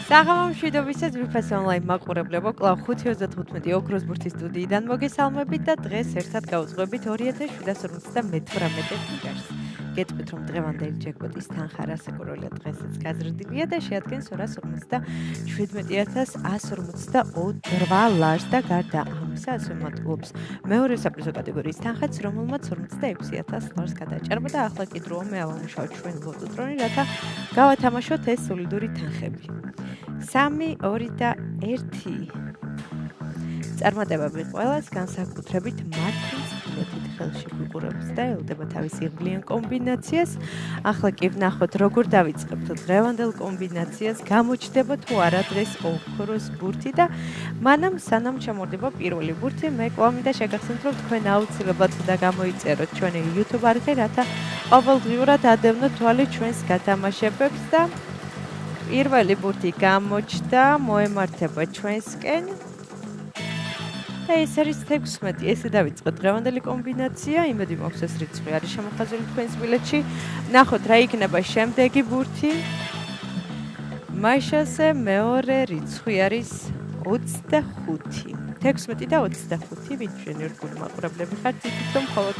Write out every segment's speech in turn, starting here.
საღამო მშვიდობისა ძვირფას ონლაინ მაყურებლებო, კვლავ 5:35 ოქროს ბურთის სტუდიიდან მოგესალმებით და დღეს ერთად გავუძღვებით 2017 თიგარს. გეტყვით, რომ დღევანდელი ჯეკპოტის თანხა რასაკურველია დღესაც გაზრდილია და შეადგენს 257,148 ლარს და გარდა ამისა ასე მატულობს მეორე საპრიზო კატეგორიის თანხაც, რომელმაც 46,000 ლარს გადაჭარბა და ახლა კი დროა მე ავამუშავოთ ჩვენ ლოტოტრონი, რათა გავათამაშოთ ეს სოლიდური თანხები. 3, 2 და 1. წარმატებები ყველას, განსაკუთრებით მათთვის ბილეთით ხელში გვიყურებს და ელოდება თავის იღბლიან კომბინაციას. ახლა კი ვნახოთ, როგორ დავიწყებთ დღევანდელ კომბინაციას, გამოჩნდება თუ არა დღეს ოქროს ბურთი და მანამ სანამ ჩამორდება პირველი ბურთი, მე კვლავ მინდა შეგახსენოთ, რომ თქვენ აუცილებლად უნდა გამოიწეროთ ჩვენი YouTube არხი, რათა ყოველდღიურად ადევნოთ თვალი ჩვენს გათამაშებებს და პირველი ბურთი გამოჩნდა, მოემართება ჩვენსკენ. და ეს არის 16. ესე დავიწყოთ დღევანდელი კომბინაცია. იმედი მაქვს ეს რიცხვი არის შემოხაზული თქვენს ბილეთში. ნახოთ რა იქნება შემდეგი ბურთი. მაშასე მეორე რიცხვი არის 25. 16 და 25 ვინჩენი რგული მაყურებლები ხართ, იცით რომ მხოლოდ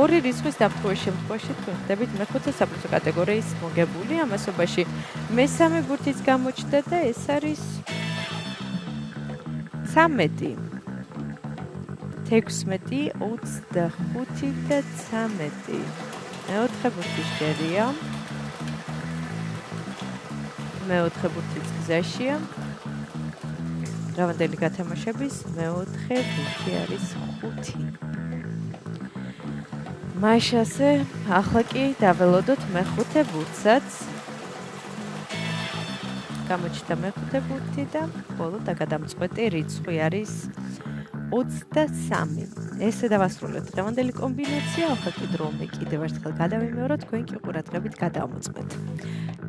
ორი რიცხვის დამტყურის შემთხვევაში თქვენ ხდებით მეხუთე საპრიზო კატეგორიის მოგებული. ამასობაში მესამე ბურთიც გამოჩნდა და ეს არის 13. 16, 25 და 13. მეოთხე ბურთი შეერია. მეოთხე ბურთიც გზაშია. დღევანდელი გათამაშების მეოთხე ბურთი არის 5. მაშასე ახლა კი დაველოდოთ მეხუთე ბურთსაც. გამოჩნდა მეხუთე ბურთი და ბოლო დაგადამწყვეტი რიცხვი არის 23. ესე დავასრულეთ დღევანდელი კომბინაცია. ახლა კი დრო მე კიდევ ერთხელ გადავიმეოროთ, თქვენ კი ყურადღებით გადავამოწმეთ.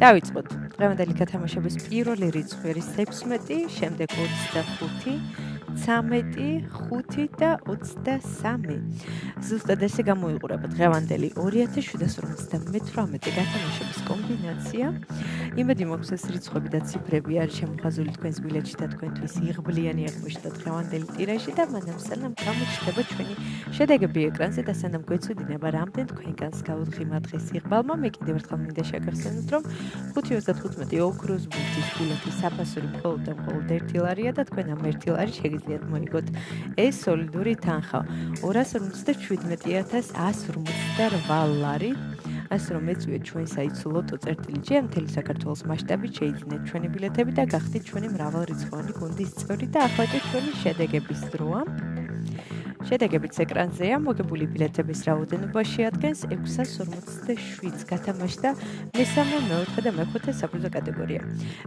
დავიწყოთ. დღევანდელი გათამაშების პირველი რიცხვი არის 16, შემდეგ 25, 13, 5 და 23. ზუსტად ესე გამოიყურება დღევანდელი 2758 გათამაშების კომბინაცია. იმედი მაქვს ეს რიცხვები და ციფრები არის შემოხაზული თქვენს ბილეთში და თქვენთვის იღბლიანი აღმოჩნდა დღევანდელი ტირაჟი და მანამ სანამ გამოჩნდება ჩვენი შედეგები ეკრანზე და სანამ გვეცოდინება რამდენ თქვენგანს გაუთხიმა დღეს იღბალმა, მე კიდევ ერთხელ მინდა შეგახსენოთ, რომ 5:35 ოქროს ბურთის ბილეთის საფასური მხოლოდ და მხოლოდ 1 ლარია და თქვენ ამ 1 ლარი შეგიძლიათ მოიგოთ ეს სოლიდური თანხა 257,148 ლარი. ასე რომ ეწვიეთ ჩვენ საიტს lotto.gr მთელი საქართველოს მასშტაბით შეიძინეთ ჩვენი ბილეთები და გახდით ჩვენი მრავალრიცხოვანი გუნდის წევრი და ახლა კი ჩვენი შედეგების დროა. შედეგებიც ეკრანზეა. მოგებული ბილეთების რაოდენობა შეადგენს 647 გათამაშდა მესამე, მეოთხე და მეხუთე საპრიზო კატეგორია.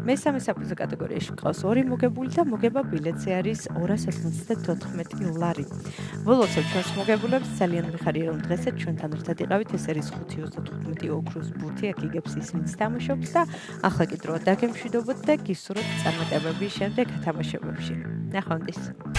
მესამე საპრიზო კატეგორიაში ყავს 2 მოგებული და მოგება ბილეთზე არის 294 ლარი. ველოცებ ჩვენს მოგებულებს, ძალიან მიხარია რომ დღესაც ჩვენთან ერთად იყავით. ეს არის 5:35 ოქროს ბურთი, აქ იგებს ის ვინც თამაშობს და ახლა კი დროა დაგემშვიდობოთ და გისურვებთ წარმატებები შემდეგ გათამაშებებში. ნახვამდის.